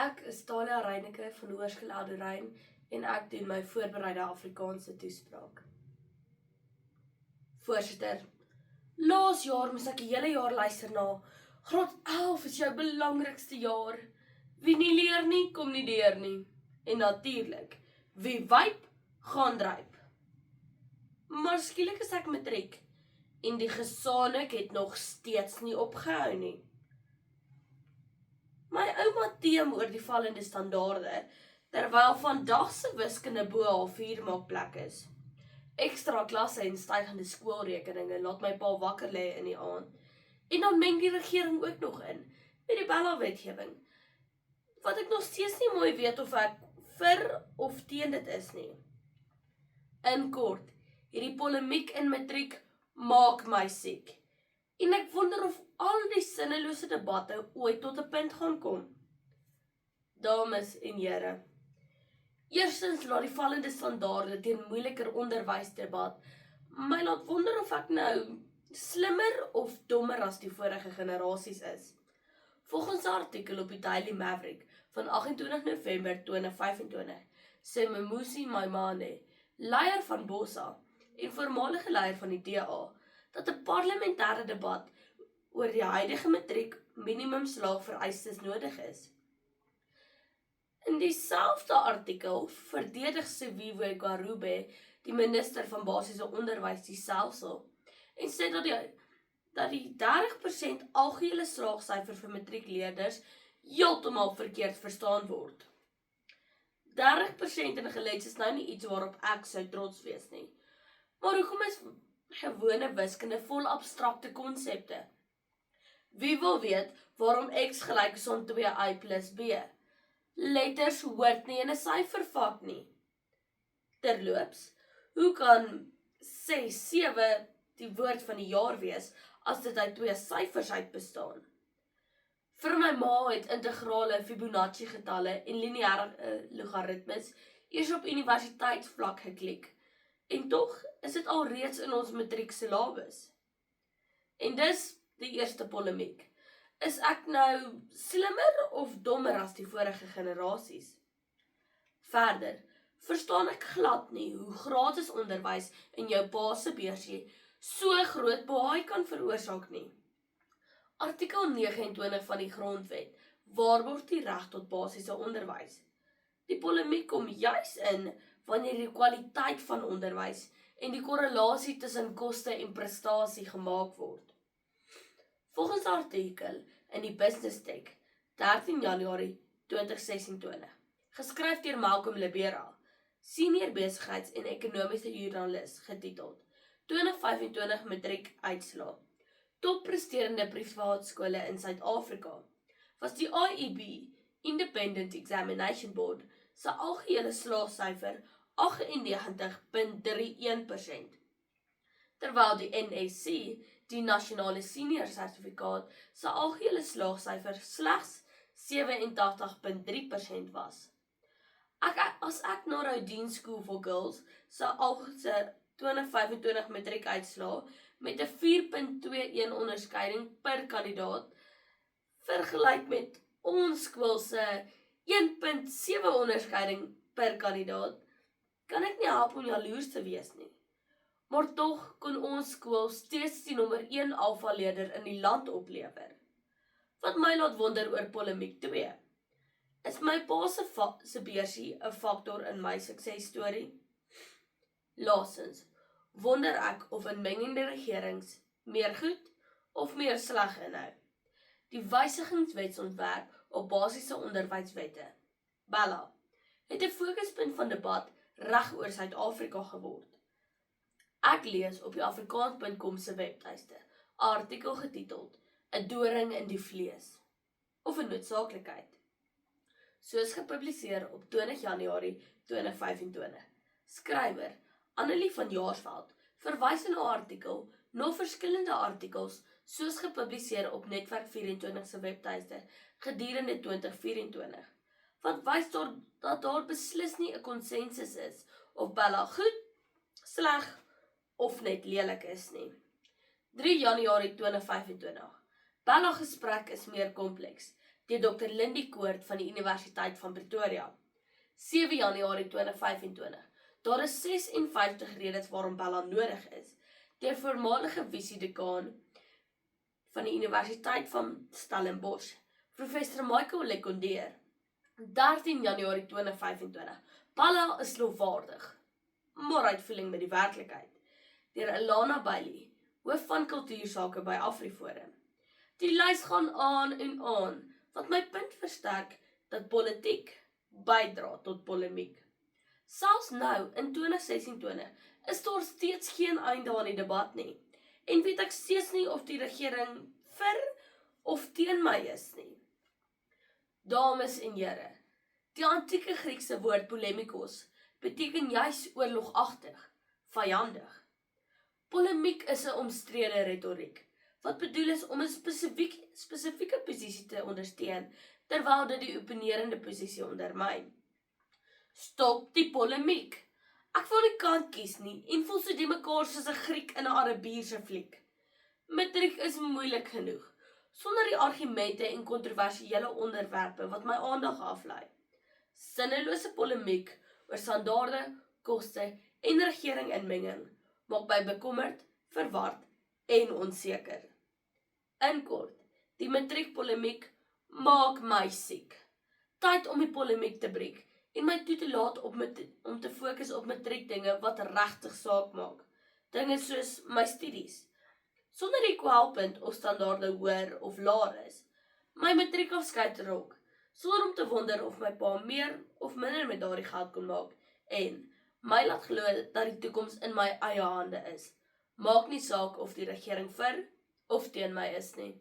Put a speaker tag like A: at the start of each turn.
A: Ek is Talia Reineke van die Hoërskool Oudtshoorn en ek doen my voorbereide Afrikaanse toespraak. Voorsitter, laas jaar moes ek die hele jaar luister na Graad 11 is jou belangrikste jaar. Wie nie leer nie, kom nie deur nie. En natuurlik, wie wyp, gaan dryp. Maar skielik is ek matriek en die gesaanik het nog steeds nie opgehou nie. My ouma teem oor die vallende standaarde, terwyl vandag se wiskunde bo haar 4-maakplek is. Ekstra klasse en stygende skoolrekeninge laat my pa wakker lê in die aand. En dan meng die regering ook nog in, met die Bella-wetgewing, wat ek nog steeds nie mooi weet of ek vir of teen dit is nie. In kort, hierdie polemiek in matriek maak my siek. En ek wonder of al die sinnelose debatte ooit tot 'n punt gaan kom. Dames en here, eerstens laat die vallende standaarde teen moeiliker onderwysdebat my laat wonder of ek nou slimmer of dommer as die vorige generasies is. Volgens 'n artikel op die Daily Maverick van 28 November 2025 sê Mmusi Maimane, leier van BOSA en voormalige leier van die DA, dat 'n parlementêre debat oor die huidige matriek minimumslaagvereistes nodig is. In dieselfde artikel verdedig Siviwe Garube, die minister van basiese onderwys, die stelsel en sê dat die 30% algehele slaagsyfer vir matriekleerders heeltemal verkeerd verstaan word. 30% in geletters is nou nie iets waarop ek sou trots wees nie. Maar hoekom is gewone wiskunde vol abstrakte konsepte? Wie wil weet waarom x gelyk is aan 2y plus b? Letters hoort nie in 'n syfervak nie. Terloops, hoe kan 6-7 die woord van die jaar wees as dit uit 2 syfers uit bestaan? Vir my ma het integrale Fibonacci getalle en lineêre logaritmes eers op universiteitsvlak geklik. En tog is dit alreeds in ons matriek syllabus. En dis die eerste polemiek. Is ek nou slimmer of dommer as die vorige generasies? Verder, verstaan ek glad nie hoe gratis onderwys in jou pa se beursie so groot baai kan veroorsaak nie. Artikel 29 van die Grondwet waarborg die reg tot basiese onderwys. Die polemiek kom juis in wanneer die kwaliteit van onderwys en die korrelasie tussen koste en prestasie gemaak word. Volgens artikel in die Business Tech, 13 Januarie 2026, geskryf deur Malcolm Libera, senior besigheids- en ekonomiese joernalis, getiteld 2025 matriek uitslae. Top presterende privaat skole in Suid-Afrika was die IEB, Independent Examination Board, se algehele slaagsyfer 98.31%, terwyl die NSC, die nasionale senior sertifikaat, se algehele slaagsyfer slegs 87.3% was. As ek na Rodin School for Girls se 2025 matriek uitslae met 'n 4.21 onderskeiding per kandidaat vergelyk met ons skool se 1.7 onderskeiding per kandidaat, kan ek nie help om jaloers te wees nie. Maar tog kon ons skool steeds die nommer 1 alfa-leerder in die land oplewer. Wat my laat wonder oor polemiek 2. Is my pa se beursie 'n faktor in my suksesstorie? Laastens, wonder ek of inmengende regerings meer goed of meer sleg inhou. Die wysigingswetsontwerp op basiese onderwyswette, Bella, het 'n fokuspunt van debat reg oor Suid-Afrika geword. Ek lees op die Afrikaans.com se webtuiste 'n artikel getiteld 'n doring in die vlees of 'n noodsaaklikheid, soos gepubliseer op 20 Januarie 2025. Skrywer Annelie van Jaarsveld verwys in 'n artikel na verskillende artikels soos gepubliseer op Netwerk 24 se webtuiste gedurende 2024, wat wys dat daar beslis nie 'n konsensus is of Bella goed, sleg of net lelik is nie. 3 Januarie 2025. Bella gesprek is meer kompleks. deur Dr. Lindy Koort van die Universiteit van Pretoria. 7 Januarie 2025. Daar is 56 redes waarom Bella nodig is, deur voormalige visie-dekaan van die Universiteit van Stellenbosch, Professor Michael Lecondier. 13 Januarie 2025. Bella is lofwaardig, maar uitvoering met die werklikheid, deur Alana Bailey, hoof van kultuursake by AfriForum. Die lys gaan aan en aan, wat my punt versterk dat politiek bydra tot polemiek. Selfs nou, in 2026, is daar steeds geen einde aan die debat nie, en weet ek steeds nie of die regering vir of teen my is nie. Dames en here, die antieke Griekse woord polemikos beteken juis oorlogagtig, vyandig. Polemiek is 'n omstrede retoriek, wat bedoel is om 'n spesifieke posisie te ondersteun, terwyl dit die opponerende posisie ondermyn. Stop die polemiek. Ek wil nie kant kies nie, en voel so die mekaar soos 'n Griek in 'n Arabiese fliek. Matriek is moeilik genoeg, sonder die argumente en kontroversiële onderwerpe wat my aandag aflei. Sinnelose polemiek oor standaarde, koste en regering-inmenging maak my bekommerd, verward en onseker. In kort, die matriekpolemiek maak my siek. Tyd om die polemiek te breek en my toe te laat om te fokus op matriekdinge wat regtig saak maak. Dinge soos my studies, sonder die kwelpunt of standaarde hoër of laer is. My matriekafskeid rok, sonder om te wonder of my pa meer of minder met daardie geld kon maak, en my laat glo dat die toekoms in my eie hande is. Maak nie saak of die regering vir of teen my is nie.